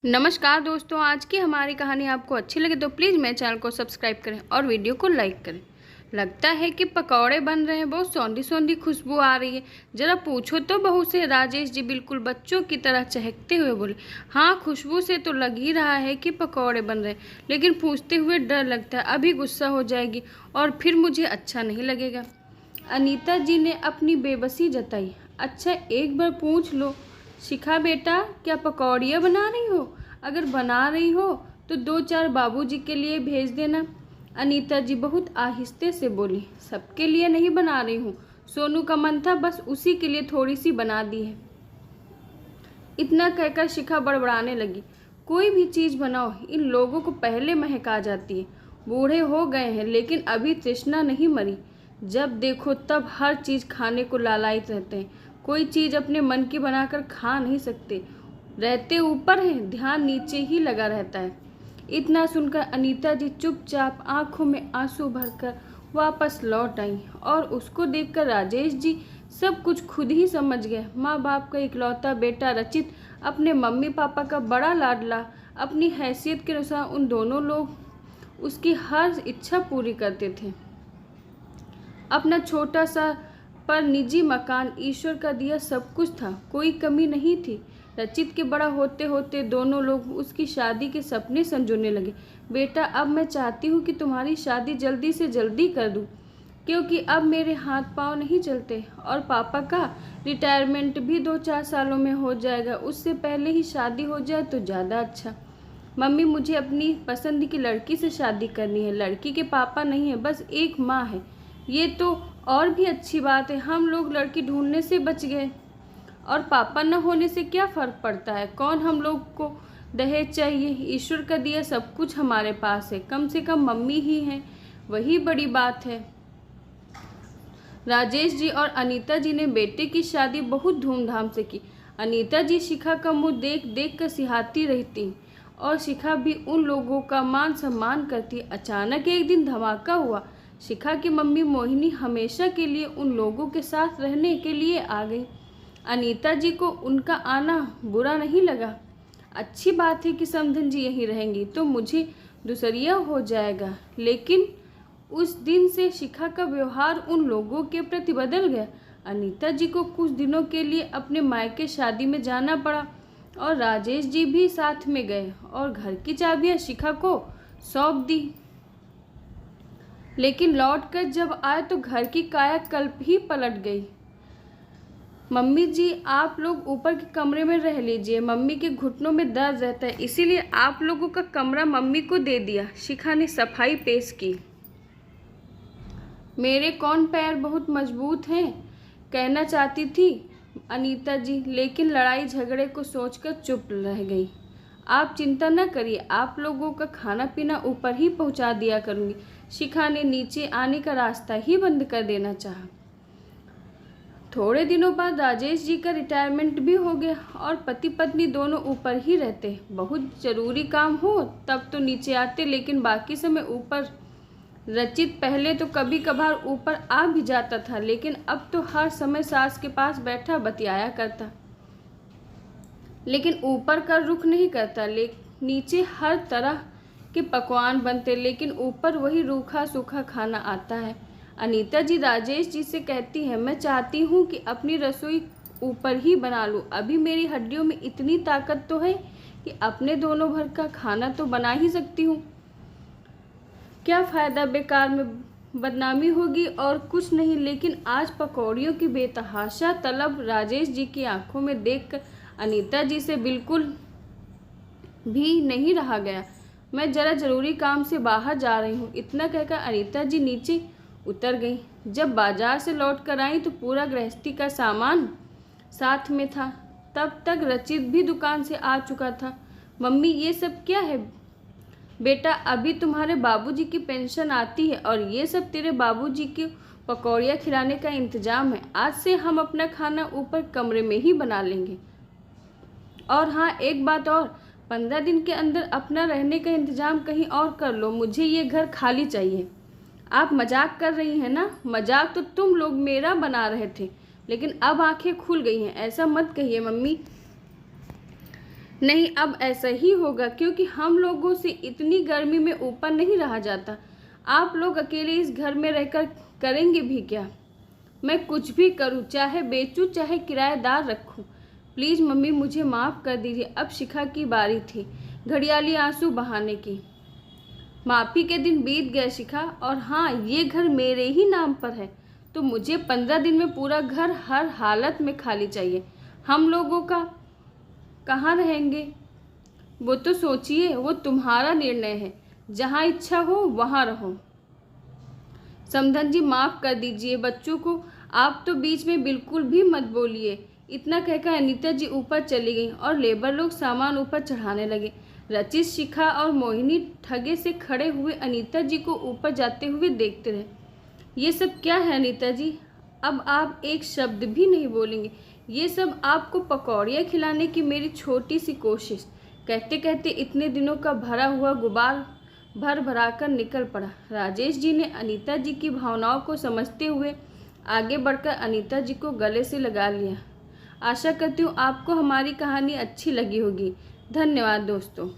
नमस्कार दोस्तों, आज की हमारी कहानी आपको अच्छी लगे तो प्लीज़ मेरे चैनल को सब्सक्राइब करें और वीडियो को लाइक करें। लगता है कि पकौड़े बन रहे हैं, बहुत सौंधी सौंधी खुशबू आ रही है। ज़रा पूछो तो बहू से। राजेश जी बिल्कुल बच्चों की तरह चहकते हुए बोले, हाँ खुशबू से तो लग ही रहा है कि पकौड़े बन रहे हैं, लेकिन पूछते हुए डर लगता है अभी गुस्सा हो जाएगी और फिर मुझे अच्छा नहीं लगेगा। अनीता जी ने अपनी बेबसी जताई। अच्छा एक बार पूछ लो शिखा बेटा, क्या पकौड़ियाँ बना रही हो? अगर बना रही हो तो 2-4 बाबूजी के लिए भेज देना। अनीता जी बहुत आहिस्ते से बोली, सबके लिए नहीं बना रही हूँ, सोनू का मन था बस उसी के लिए थोड़ी सी बना दी है। इतना कहकर शिखा बड़बड़ाने लगी, कोई भी चीज़ बनाओ इन लोगों को पहले महक आ जाती है। बूढ़े हो गए हैं लेकिन अभी तृष्णा नहीं मरी। जब देखो तब हर चीज़ खाने को लालायित रहते हैं, कोई चीज़ अपने मन की बनाकर खा नहीं सकते। रहते ऊपर हैं, ध्यान नीचे ही लगा रहता है। इतना सुनकर अनीता जी चुपचाप आंखों में आंसू भरकर वापस लौट आई और उसको देखकर राजेश जी सब कुछ खुद ही समझ गए। माँ बाप का इकलौता बेटा रचित, अपने मम्मी पापा का बड़ा लाडला, अपनी हैसियत के अनुसार उन दोनों लोग उसकी हर इच्छा पूरी करते थे। अपना छोटा सा पर निजी मकान ईश्वर का दिया सब कुछ था, कोई कमी नहीं थी। रचित के बड़ा होते होते दोनों लोग उसकी शादी के सपने संजोने लगे। बेटा अब मैं चाहती हूँ कि तुम्हारी शादी जल्दी से जल्दी कर दूँ, क्योंकि अब मेरे हाथ पांव नहीं चलते और पापा का रिटायरमेंट भी 2-4 सालों में हो जाएगा। उससे पहले ही शादी हो जाए तो ज़्यादा अच्छा। मम्मी मुझे अपनी पसंद की लड़की से शादी करनी है। लड़की के पापा नहीं है, बस एक माँ है। ये तो और भी अच्छी बात है, हम लोग लड़की ढूंढने से बच गए और पापा न होने से क्या फ़र्क पड़ता है। कौन हम लोग को दहेज चाहिए, ईश्वर का दिया सब कुछ हमारे पास है। कम से कम मम्मी ही हैं, वही बड़ी बात है। राजेश जी और अनीता जी ने बेटे की शादी बहुत धूमधाम से की। अनीता जी शिखा का मुंह देख देख कर सिहाती रहती और शिखा भी उन लोगों का मान सम्मान करती। अचानक एक दिन धमाका हुआ। शिखा की मम्मी मोहिनी हमेशा के लिए उन लोगों के साथ रहने के लिए आ गई। अनीता जी को उनका आना बुरा नहीं लगा। अच्छी बात है कि समधन जी यहीं रहेंगी तो मुझे दुसरिया हो जाएगा। लेकिन उस दिन से शिखा का व्यवहार उन लोगों के प्रति बदल गया। अनीता जी को कुछ दिनों के लिए अपने मायके शादी में जाना पड़ा और राजेश जी भी साथ में गए और घर की चाबियां शिखा को सौंप दी। लेकिन लौटकर जब आए तो घर की कायाकल्प ही पलट गई। मम्मी जी आप लोग ऊपर के कमरे में रह लीजिए, मम्मी के घुटनों में दर्द रहता है, इसीलिए आप लोगों का कमरा मम्मी को दे दिया। शिखा ने सफाई पेश की। मेरे कौन पैर बहुत मजबूत हैं, कहना चाहती थी अनीता जी, लेकिन लड़ाई झगड़े को सोचकर चुप रह गई। आप चिंता न करिए, आप लोगों का खाना पीना ऊपर ही पहुंचा दिया करूंगी। शिखा ने नीचे आने का रास्ता ही बंद कर देना चाहा। थोड़े दिनों बाद राजेश जी का रिटायरमेंट भी हो गया और पति पत्नी दोनों ऊपर ही रहते। बहुत ज़रूरी काम हो तब तो नीचे आते, लेकिन बाकी समय ऊपर। रचित पहले तो कभी कभार ऊपर आ भी जाता था, लेकिन अब तो हर समय सास के पास बैठा बतियाया करता, लेकिन ऊपर का रुख नहीं करता। नीचे हर तरह के पकवान बनते, लेकिन ऊपर वही रूखा सूखा खाना आता है। अनीता जी राजेश जी से कहती है, मैं चाहती हूँ कि अपनी रसोई ऊपर ही बना लूँ। अभी मेरी हड्डियों में इतनी ताकत तो है कि अपने दोनों भर का खाना तो बना ही सकती हूँ। क्या फ़ायदा, बेकार में बदनामी होगी और कुछ नहीं। लेकिन आज पकौड़ियों की बेतहाशा तलब राजेश जी की आंखों में देखकर अनीता जी से बिल्कुल भी नहीं रहा गया। मैं ज़रा ज़रूरी काम से बाहर जा रही हूँ। इतना कहकर अनीता जी नीचे उतर गई। जब बाजार से लौट कर आई तो पूरा गृहस्थी का सामान साथ में था। तब तक रचित भी दुकान से आ चुका था। मम्मी ये सब क्या है? बेटा अभी तुम्हारे बाबूजी की पेंशन आती है और ये सब तेरे बाबूजी की पकौड़ियाँ खिलाने का इंतजाम है। आज से हम अपना खाना ऊपर कमरे में ही बना लेंगे। और हाँ एक बात और, 15 दिन के अंदर अपना रहने का इंतजाम कहीं और कर लो। मुझे ये घर खाली चाहिए। आप मजाक कर रही हैं ना? मजाक तो तुम लोग मेरा बना रहे थे, लेकिन अब आंखें खुल गई हैं। ऐसा मत कहिए मम्मी। नहीं, अब ऐसा ही होगा क्योंकि हम लोगों से इतनी गर्मी में ऊपर नहीं रहा जाता। आप लोग अकेले इस घर में रहकर करेंगे भी क्या? मैं कुछ भी करूं, चाहे बेचूं चाहे किराएदार रखूं। प्लीज़ मम्मी मुझे माफ़ कर दीजिए। अब शिखा की बारी थी घड़ियाली आंसू बहाने की। माफ़ी के दिन बीत गए शिखा, और हाँ, ये घर मेरे ही नाम पर है, तो मुझे 15 दिन में पूरा घर हर हालत में खाली चाहिए। हम लोगों का कहाँ रहेंगे वो तो सोचिए, वो तुम्हारा निर्णय है। जहाँ इच्छा हो वहाँ रहो। समधन जी माफ़ कर दीजिए बच्चों को, आप तो बीच में बिल्कुल भी मत बोलिए। इतना कहकर अनीता जी ऊपर चली गई और लेबर लोग सामान ऊपर चढ़ाने लगे। रचित, शिखा और मोहिनी ठगे से खड़े हुए अनीता जी को ऊपर जाते हुए देखते रहे। ये सब क्या है अनीता जी? अब आप एक शब्द भी नहीं बोलेंगे? ये सब आपको पकौड़ियाँ खिलाने की मेरी छोटी सी कोशिश। कहते कहते इतने दिनों का भरा हुआ गुबार भर भरा कर निकल पड़ा। राजेश जी ने अनीता जी की भावनाओं को समझते हुए आगे बढ़कर अनीता जी को गले से लगा लिया। आशा करती हूँ आपको हमारी कहानी अच्छी लगी होगी। धन्यवाद दोस्तों।